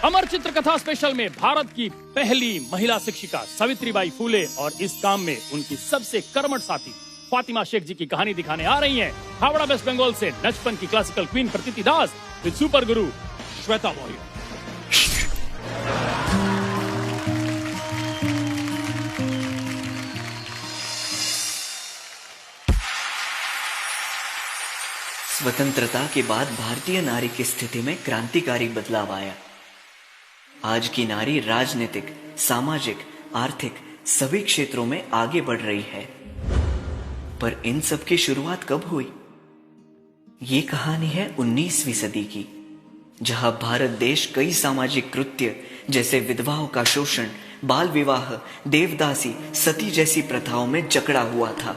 अमर चित्र कथा स्पेशल में भारत की पहली महिला शिक्षिका सावित्रीबाई फुले और इस काम में उनकी सबसे कर्मठ साथी फातिमा शेख जी की कहानी दिखाने आ रही हैं। हावड़ा वेस्ट बंगाल से नचपन की क्लासिकल क्वीन प्रतीति दास विद सुपर गुरु श्वेता मौर्य। स्वतंत्रता के बाद भारतीय नारी की स्थिति में क्रांतिकारी बदलाव आया। आज की नारी राजनीतिक, सामाजिक, आर्थिक सभी क्षेत्रों में आगे बढ़ रही है। पर इन सब की शुरुआत कब हुई? ये कहानी है 19वीं सदी की, जहां भारत देश कई सामाजिक कृत्य जैसे विधवाओं का शोषण, बाल विवाह, देवदासी, सती जैसी प्रथाओं में जकड़ा हुआ था।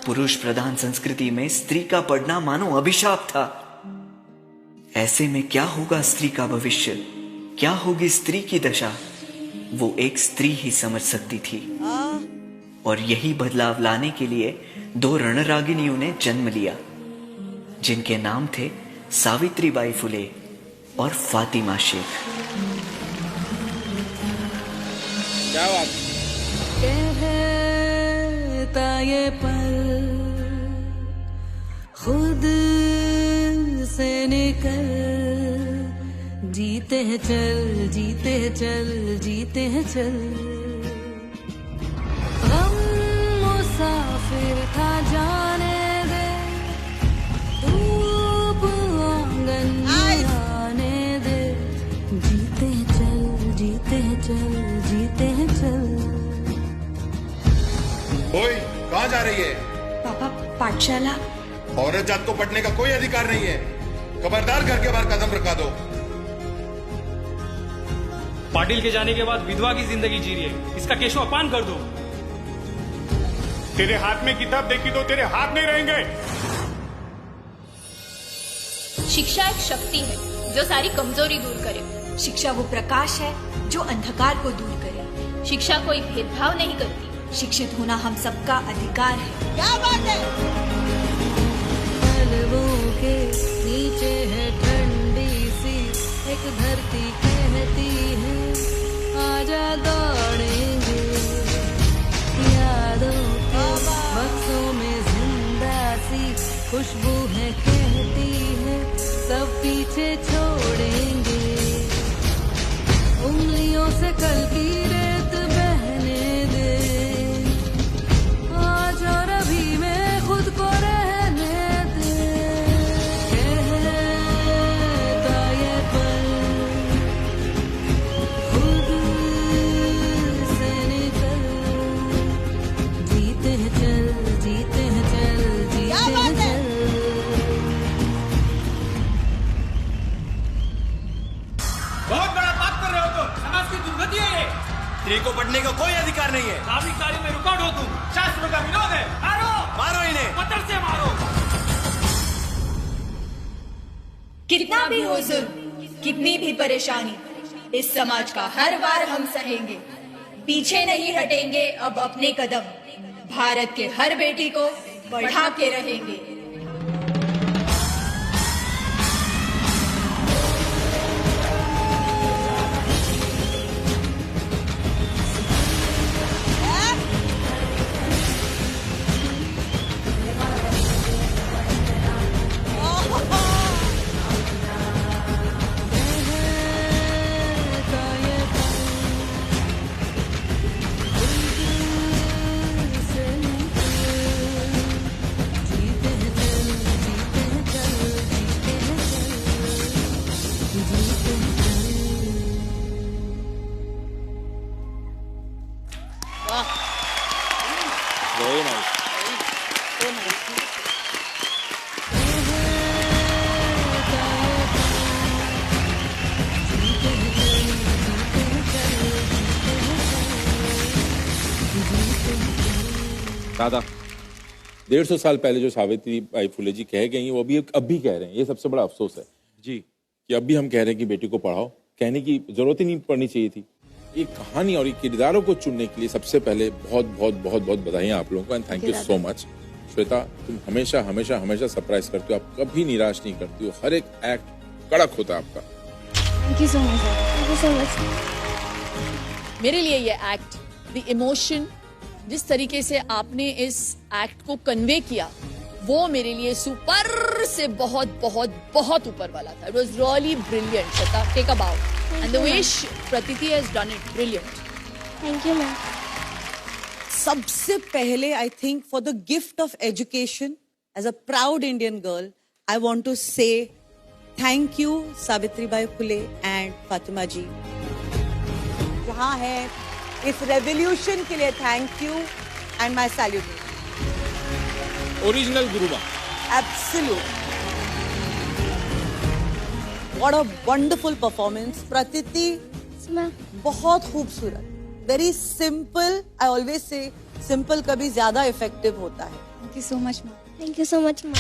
पुरुष प्रधान संस्कृति में स्त्री का पढ़ना मानो अभिशाप था। ऐसे में क्या होगा स्त्री का भविष्य, क्या होगी स्त्री की दशा, वो एक स्त्री ही समझ सकती थी। और यही बदलाव लाने के लिए दो रणरागिनियों ने जन्म लिया, जिनके नाम थे सावित्रीबाई फुले और फातिमा शेख। क्या बात कहता ये पल खुद से निकल, जीते हैं चल, जीते हैं चल, जीते हैं चल। गम मुसाफिर था जाने दे, धूप आंगन में आने दे, जीते हैं चल, जीते हैं चल, जीते हैं चल। ओए, कहाँ जा रही है? पापा, पाठशाला। औरत जात को पढ़ने का कोई अधिकार नहीं है। खबरदार घर के बाहर कदम रखा दो। पाटिल के जाने के बाद विधवा की जिंदगी जी रही है, इसका केशव अपान कर दो। तेरे हाथ में किताब देखी तो तेरे हाथ नहीं रहेंगे। शिक्षा एक शक्ति है जो सारी कमजोरी दूर करे। शिक्षा वो प्रकाश है जो अंधकार को दूर करे। शिक्षा कोई भेदभाव नहीं करती। शिक्षित होना हम सबका अधिकार है। क्या बात है? पलवों के नीचे है ठंडी सी एक धरती, कहती है आजा दौड़ेंगे। यादों के बक्सों में जिंदा सी खुशबू है, कहती है सब पीछे छोड़ेंगे। उंगलियों से कल की रेत बहने दे, आज और अभी में खुद को रहने दे। कहता ये पल खुद से निकल, जीते हैं चल, जीते हैं चल, जीते हैं चल। बहुत बड़ा पाप कर रहे हो तुम। समाज की दुर्गति है ये। स्त्री को पढ़ने का कोई अधिकार नहीं है। नागरिक कार्य में रुकावट हो तुम। शास्त्रों का विरोध है। मारो, मारो इन्हें। पत्थर से मारो। कितना भी हो जुल्म, कितनी भी परेशानी, इस समाज का हर बार हम सहेंगे। पीछे नहीं हटेंगे अब अपने कदम, भारत के हर बेटी को बढ़ा के रहेंगे। Very nice. दादा, 150 साल पहले जो सावित्रीबाई फुले जी कह गई वो अभी अब भी कह रहे हैं। ये सबसे बड़ा अफसोस है जी कि अब भी हम कह रहे हैं कि बेटी को पढ़ाओ। कहने की जरूरत ही नहीं पड़नी चाहिए थी। ये कहानी और ये किरदारों को चुनने के लिए सबसे पहले बहुत बहुत बहुत बहुत बधाइयां आप लोगों को, and thank you so much. Shweta, तुम हमेशा हमेशा हमेशा सरप्राइज करती हो, आप कभी निराश नहीं करती हो, हर एक एक्ट कड़क होता है आपका। Thank you so much sir, thank you so much. मेरे लिए ये एक्ट, द इमोशन, जिस तरीके से आपने इस एक्ट को कन्वे किया, वो मेरे लिए सुपर से बहुत बहुत बहुत ऊपर वाला था. It was really brilliant. Shweta, take a bow. And the way Pratiti has done it, brilliant. Thank you ma'am. सबसे पहले I think for the gift of education as a proud Indian girl I want to say thank you Savitribai Phule and Fatima ji. जहां है इस revolution के लिए thank you and my salute. Original गुरुबा. Absolute. What a wonderful performance. Pratiti, ma'am बहुत खूबसूरत. Very simple. I always say simple कभी ज्यादा effective होता है. Thank you so much ma'am. Thank you so much ma'am.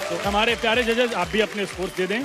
तो हमारे प्यारे जजेस, आप भी अपने स्कोर दे दें.